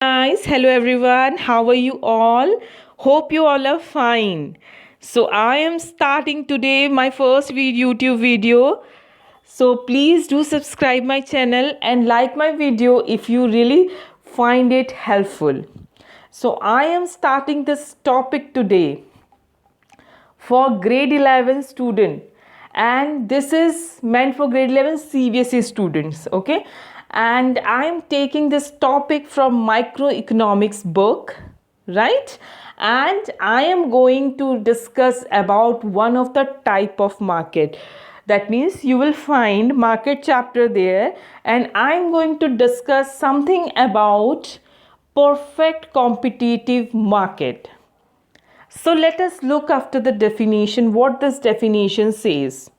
Guys, hello everyone. How are you all? Hope you all are fine. So I am starting today my first YouTube video. So please do subscribe my channel and like my video if you really find it helpful. So I am starting this topic today for grade 11 student, and this is meant for grade 11 CBSE students. Okay, and I am taking this topic from microeconomics book, right? And I am going to discuss about one of the type of market. That means you will find market chapter there, and I am going to discuss something about perfect competitive market. So let us look after the definition, what this definition says.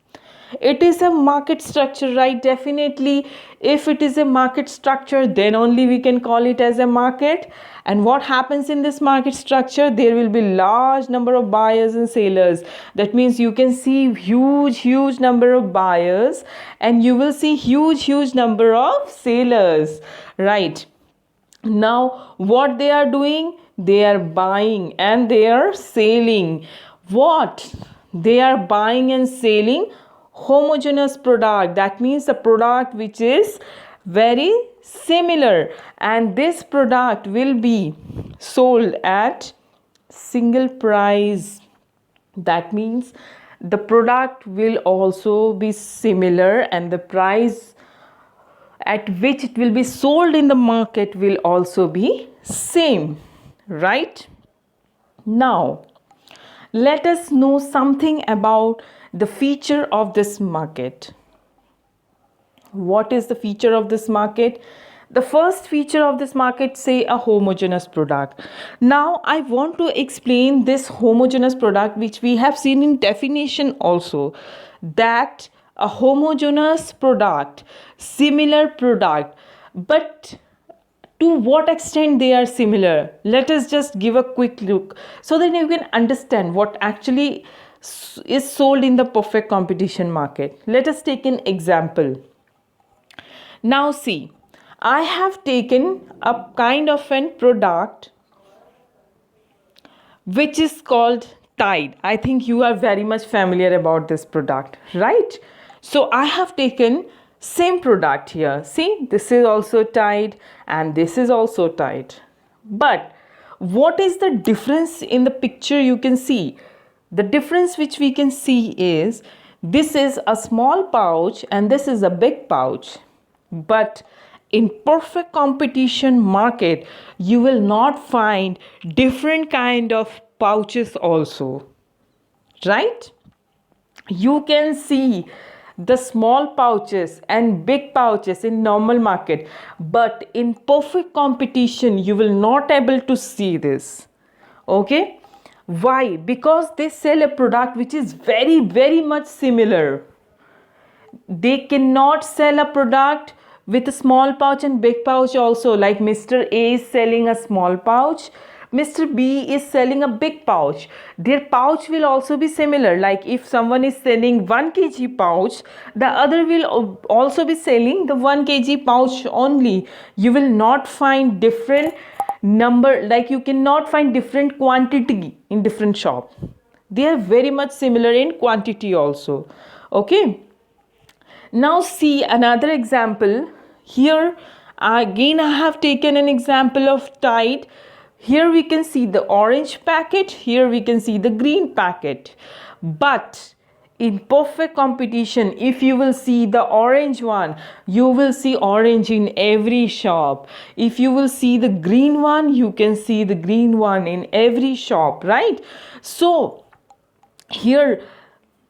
It is a market structure, right? Definitely, if it is a market structure, then only we can call it as a market. And what happens in this market structure? There will be large number of buyers and sellers. That means you can see huge number of buyers, and you will see huge number of sellers, right? Now what they are doing, they are buying and they are selling. What they are buying and selling? Homogeneous product. That means the product which is very similar, and this product will be sold at single price. That means the product will also be similar, and the price at which it will be sold in the market will also be same, right? Now let us know something about the feature of this market. What is the feature of this market? The first feature of this market, say, a homogeneous product. Now I want to explain this homogeneous product, which we have seen in definition also, that a homogeneous product, similar product, but to what extent they are similar. Let us just give a quick look so that you can understand what actually is sold in the perfect competition market. Let us take an example. Now see, I have taken a kind of an product which is called Tide. I think you are very much familiar about this product, right? So I have taken same product here. See, this is also Tide and this is also Tide. But what is the difference in the picture? You can see the difference which we can see is this is a small pouch and this is a big pouch. But in perfect competition market, you will not find different kind of pouches also, right? You can see the small pouches and big pouches in normal market, but in perfect competition you will not able to see this. Okay, why? Because they sell a product which is very much similar. They cannot sell a product with a small pouch and big pouch also. Like Mr. A is selling a small pouch, Mr. B is selling a big pouch. Their pouch will also be similar. Like if someone is selling 1 kg pouch, the other will also be selling the 1 kg pouch only. You will not find different number, like you cannot find different quantity in different shop. They are very much similar in quantity also. Okay. Now see another example. Here again I have taken an example of Tide. Here we can see the orange packet, here we can see the green packet. But in perfect competition, if you will see the orange one, you will see orange in every shop. If you will see the green one, you can see the green one in every shop, right? So here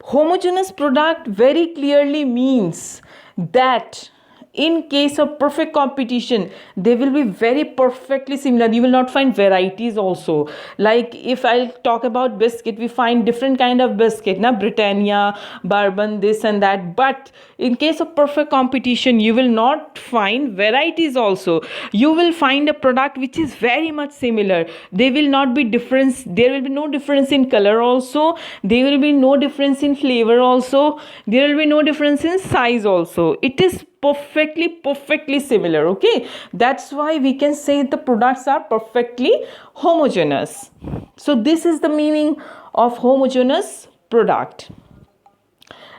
homogeneous product very clearly means that in case of perfect competition, they will be very perfectly similar. You will not find varieties also. Like if I'll talk about biscuit, we find different kind of biscuit, na, Britannia, bourbon, this and that. But in case of perfect competition, you will not find varieties also. You will find a product which is very much similar. There will not be difference. There will be no difference in color also. There will be no difference in flavor also. There will be no difference in size also. It is perfectly similar. Okay, that's why we can say the products are perfectly homogeneous. So this is the meaning of homogeneous product.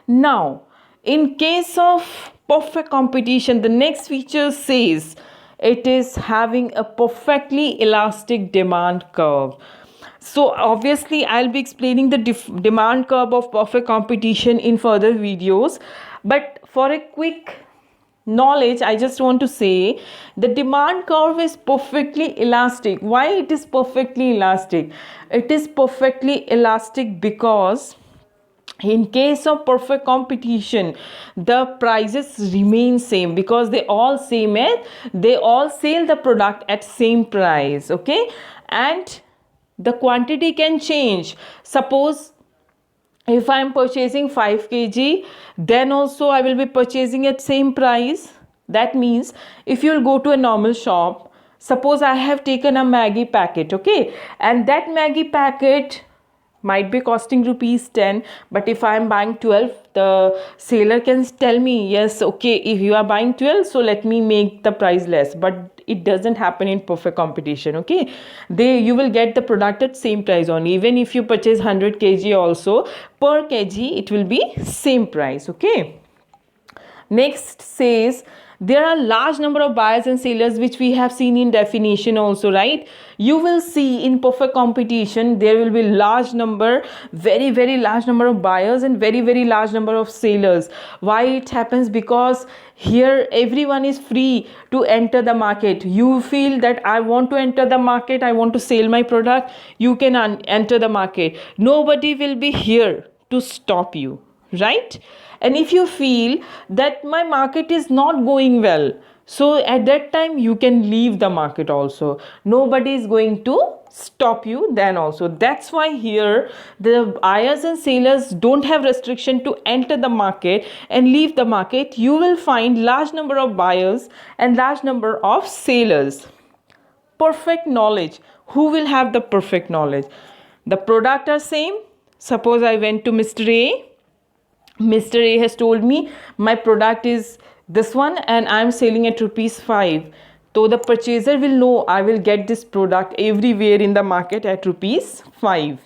Now, in case of perfect competition, the next feature says it is having a perfectly elastic demand curve. So obviously I'll be explaining the demand curve of perfect competition in further videos, but for a quick knowledge I just want to say the demand curve is perfectly elastic. Why it is perfectly elastic? It is perfectly elastic because in case of perfect competition the prices remain same, because they all they all sell the product at same price. Okay, and the quantity can change. Suppose if I am purchasing 5 kg, then also I will be purchasing at same price. That means if you will go to a normal shop, suppose I have taken a Maggi packet, okay, and that Maggi packet might be costing rupees 10, but if I am buying 12, the seller can tell me, yes, okay, if you are buying 12, so let me make the price less. But it doesn't happen in perfect competition. Okay, you will get the product at same price only. Even if you purchase 100 kg also, per kg it will be same price. Okay, next says there are large number of buyers and sellers, which we have seen in definition also, right? You will see in perfect competition there will be large number, very large number of buyers and very large number of sellers. Why it happens? Because here everyone is free to enter the market. You feel that I want to enter the market, I want to sell my product, you can enter the market. Nobody will be here to stop you, right? And if you feel that my market is not going well, so at that time you can leave the market also. Nobody is going to stop you then also. That's why here the buyers and sellers don't have restriction to enter the market and leave the market. You will find large number of buyers and large number of sellers. Perfect knowledge. Who will have the perfect knowledge? The product are same. Suppose I went to Mr. A. Mr. A has told me my product is this one and I am selling at rupees 5. So the purchaser will know I will get this product everywhere in the market at rupees 5.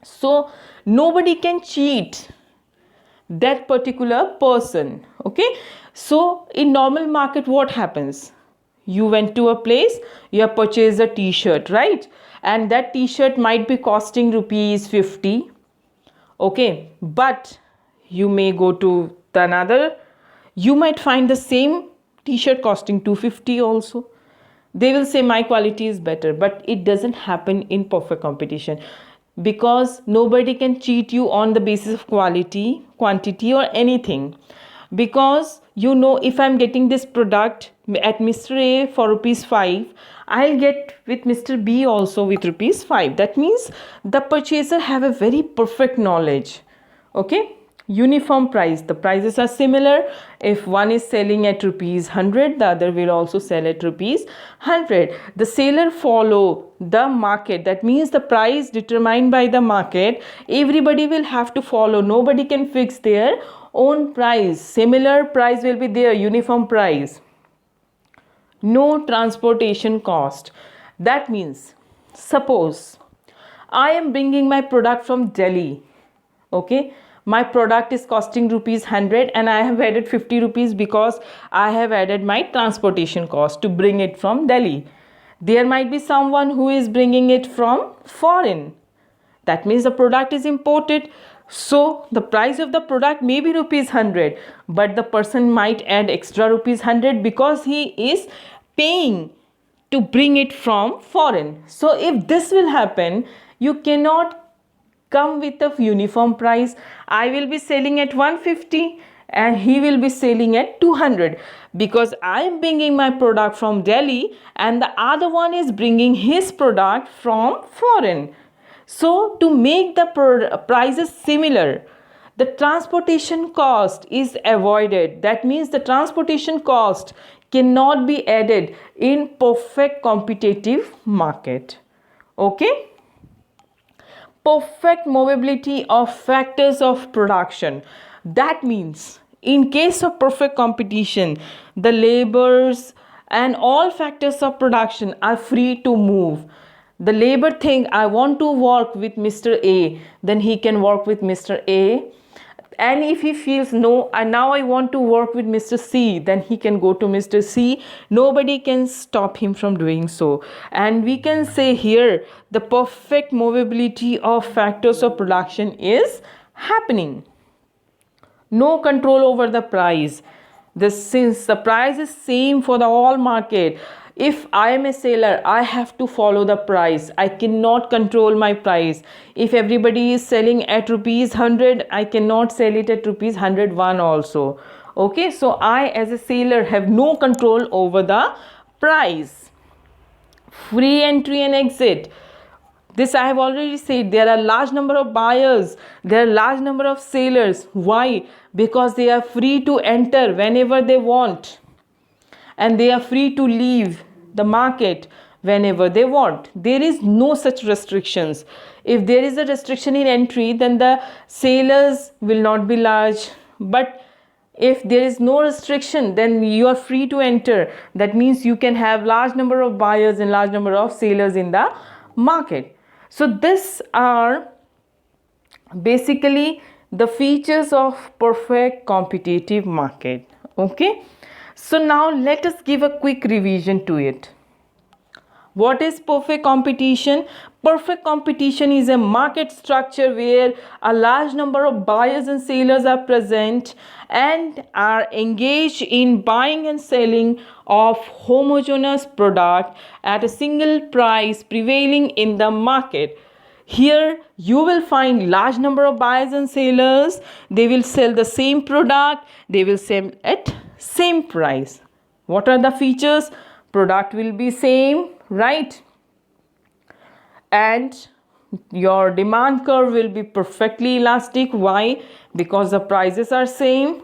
So nobody can cheat that particular person. Okay, so in normal market what happens? You went to a place, you have purchased a t-shirt, right? And that t-shirt might be costing rupees 50. Okay, but you may go to another, you might find the same t-shirt costing 250 also. They will say my quality is better, but it doesn't happen in perfect competition, because nobody can cheat you on the basis of quality, quantity or anything. Because you know, if I'm getting this product at Mr. A for rupees 5, I'll get with Mr. B also with rupees 5. That means the purchaser have a very perfect knowledge. Okay, uniform price, the prices are similar. If one is selling at rupees 100, the other will also sell at rupees 100. The seller follow the market. That means the price determined by the market, everybody will have to follow. Nobody can fix their own price. Similar price will be there, uniform price. No transportation cost. That means suppose I am bringing my product from Delhi. Okay, my product is costing rupees 100 and I have added 50 rupees because I have added my transportation cost to bring it from Delhi. There might be someone who is bringing it from foreign. That means the product is imported. So the price of the product may be rupees 100, but the person might add extra rupees 100 because he is paying to bring it from foreign. So if this will happen, you cannot come with a uniform price. I will be selling at 150 and he will be selling at 200, because I am bringing my product from Delhi and the other one is bringing his product from foreign. So to make the prices similar, the transportation cost is avoided. That means the transportation cost cannot be added in perfect competitive market. Okay, perfect movability of factors of production. That means In case of perfect competition, the labors and all factors of production are free to move. The labor think I want to work with Mr. A, then he can work with Mr. A. And if he feels no, now I want to work with Mr. C, then he can go to Mr. C. Nobody can stop him from doing so. And we can say here the perfect movability of factors of production is happening. No control over the price. Since the price is same for the all market, if I am a seller, I have to follow the price. I cannot control my price. If everybody is selling at rupees 100, I cannot sell it at rupees 101 also. Okay, so I as a seller have no control over the price. Free entry and exit. This I have already said. There are large number of buyers, there are large number of sellers. Why? Because they are free to enter whenever they want, and they are free to leave the market whenever they want. There is no such restrictions. If there is a restriction in entry, then the sellers will not be large. But if there is no restriction, then you are free to enter. That means you can have large number of buyers and large number of sellers in the market. So these are basically the features of perfect competitive market. Okay, so now let us give a quick revision to it. What is perfect competition? Perfect competition is a market structure where a large number of buyers and sellers are present and are engaged in buying and selling of homogeneous product at a single price prevailing in the market. Here you will find large number of buyers and sellers. They will sell the same product. They will sell at same price. What are the features? Product will be same, right? And your demand curve will be perfectly elastic. Why? Because the prices are same.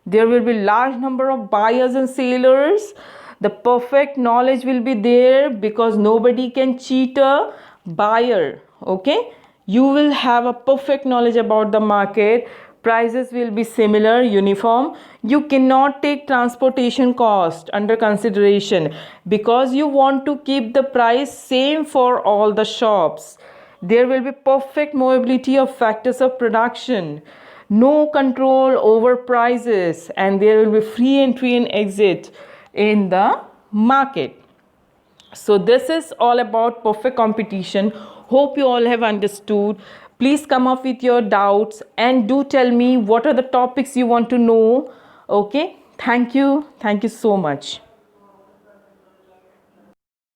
There will be large number of buyers and sellers. The perfect knowledge will be there because nobody can cheat a buyer. Okay, you will have a perfect knowledge about the market. Prices will be similar, uniform. You cannot take transportation cost under consideration because you want to keep the price same for all the shops. There will be perfect movability of factors of production, no control over prices, and there will be free entry and exit in the market. So this is all about perfect competition. Hope you all have understood. Please come up with your doubts and do tell me what are the topics you want to know. Okay, thank you so much.